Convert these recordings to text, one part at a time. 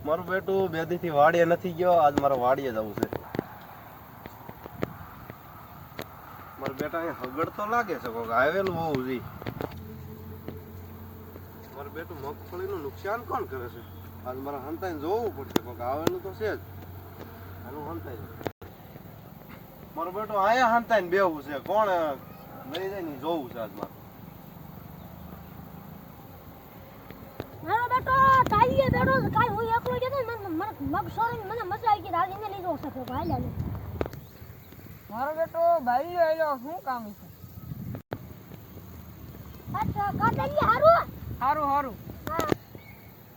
મારું બેટું બે દીથી વાડીએ નથી ગયો, આજ મારે વાડીએ જવું છે. મારા બેટા અહીંયા હગડ તો લાગે છે, કોક આવેલું હોવું જોઈએ. મારું બેટું મગફળીનું નુકસાન કોણ કરે છે? આજ મારે હંતાઈને જોવું પડશે, કોક આવેલું તો છે જ. આનું હંતાઈ મારું બેટું અહીંયા હંતાઈને બેવું છે, કોણ લઈ જાય ને જોવું છે આજ મારે. મારો બેટો તાઈએ બેઠો કાઈ હું એકલો જતો મને મગ સોરી મને મજા આવી ગઈ રાજીને લીધો છે તો ભાઈ લે. મારો બેટો ભાઈ આયો શું કામ છે? અચ્છા કાટલી હારું હારું હારું. હા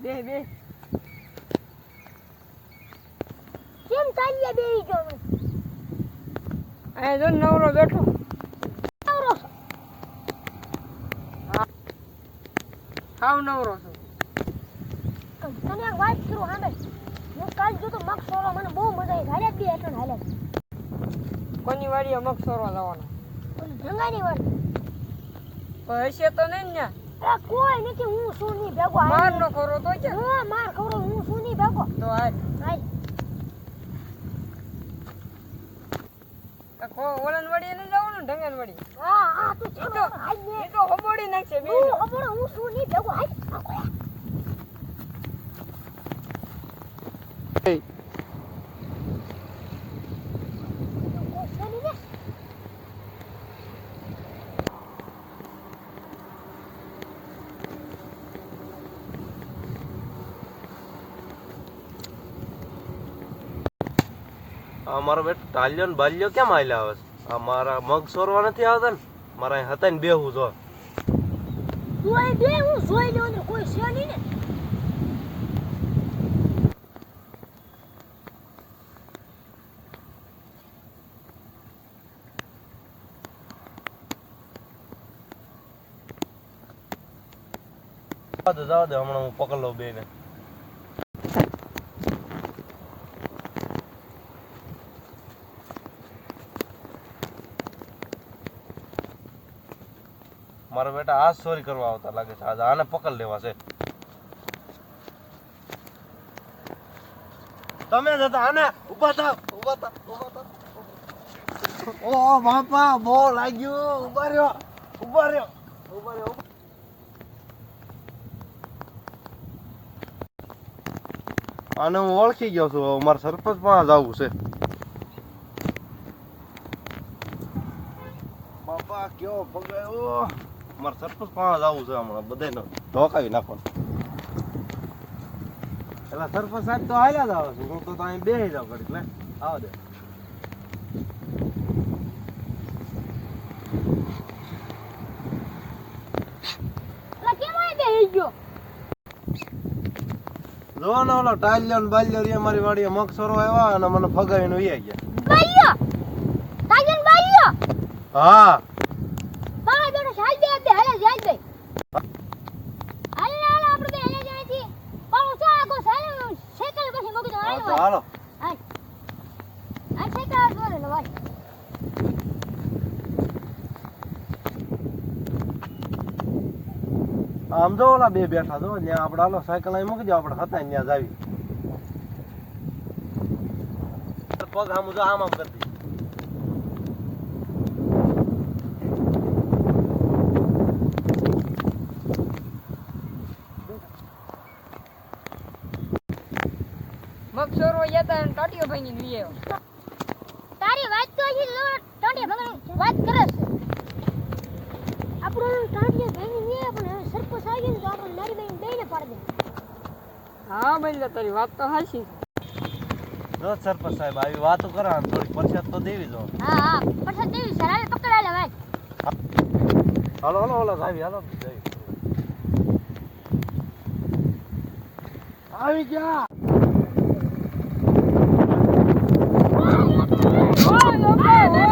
બે કેમ તાઈએ બેહી ગયો આ જો નવરો બેઠો. નવરો હાવ નવરો છો. તને એક વાત કરું હામે હું કાલ જો તો મગ સોરો મને બહુ મજા આવી હાલે બે એટલે હાલે કોની વાડીએ મગ સોરવા જવાનો? ઓલી જંગાની વાડી પણ હશે તો નહીં ને? એ કોઈ નથી હું શું ની ભેગો માર નો ખરો તો છે. હા માર ખવરો હું શું ની ભેગો તો હાલ હાલ ઓલન વાડીએ નહીં જવાનું, ઢંગન વાડી. હા હા તું ચાલો હાલ ને એ તો હબોડી નાખશે બે. હું ખબર હું શું ની ભેગો હાલ મારો બેટો ટાલ્યો ને બાલ્યો કેમ આયલા આવે છે? આ મારા મગ સોરવા નથી આવતા ને, મારા અહીં હતા ને બેહું જો. તું અહીં બે હું જોઈ લેવું ને કોઈ છે નહીં ને. જવા દે હમણાં હું પકડ લઉં બેને. મારા બેટા આ ચોરી કરવા આવતા લાગે છે, આજે આને પકડ લેવા છે. તમે જતા આને ઉભા થાવ. ઓ બાપા બહુ લાગ્યું. ઉભા રહ્યો. આને હું ઓળખી ગયો છું, મારા સરપંચ માં જવું છે. બાપા કેવો પગાયો. મારા સરપંચ પાસે જવું છે હમણાં, બધાને ધોકાવી નાખવાનું. એટલે સરપંચ સાહેબ તો હાલ્યા જ આવે છે, હું તો અહીં બેસી જાઉં ઘડીક. લે આવા દે. લા કેમ અહીં બેહી ગયો? જો ને ઓલો ટાલ્યો ને બાલ્યો રે મારી વાડીએ મગ સોરવા આવ્યા અને મને ફગાવીને વહી ગયા. બાઈયો તાજન બાઈયો હા મારો બેટો ચાલ બે હાલે જાય બે હાલે આપણે બે હાલે જાય છે પાછો ચા આગો સાલે સાયકલ પછી મોકી દો હા તો હાલો. હાલ આ સાયકલ દોરે લો ભાઈ. આમ જો ઓલા બે બેઠા જો ત્યાં આપણે હાલો સાયકલ અહીં મૂકી દો, આપણે હતા ત્યાં જાવી. પગ આમ જો આમ કરી દે. મગ સોરવા જતા અને ટાટીઓ ભાઈ ની વીએ. તારી વાત તો હજી ટોંડે ભગવાન વાત કરે છે. આપણો ટાંટીએ ભાઈ ની પણ સરપંચ આવી ગયો તો આપણે મારી બેન બેને પાડી દે. હા ભાઈ તારી વાત તો હાચી. જો સરપંચ સાહેબ આવી વાતો કરે ને થોડી પરસાદ તો દેવી જો. હા હા પરસાદ દેવી સર આવે પકડાય લે ભાઈ. હાલો ઓલા જાવી હાલો જઈ. આવી ગયા. ઓય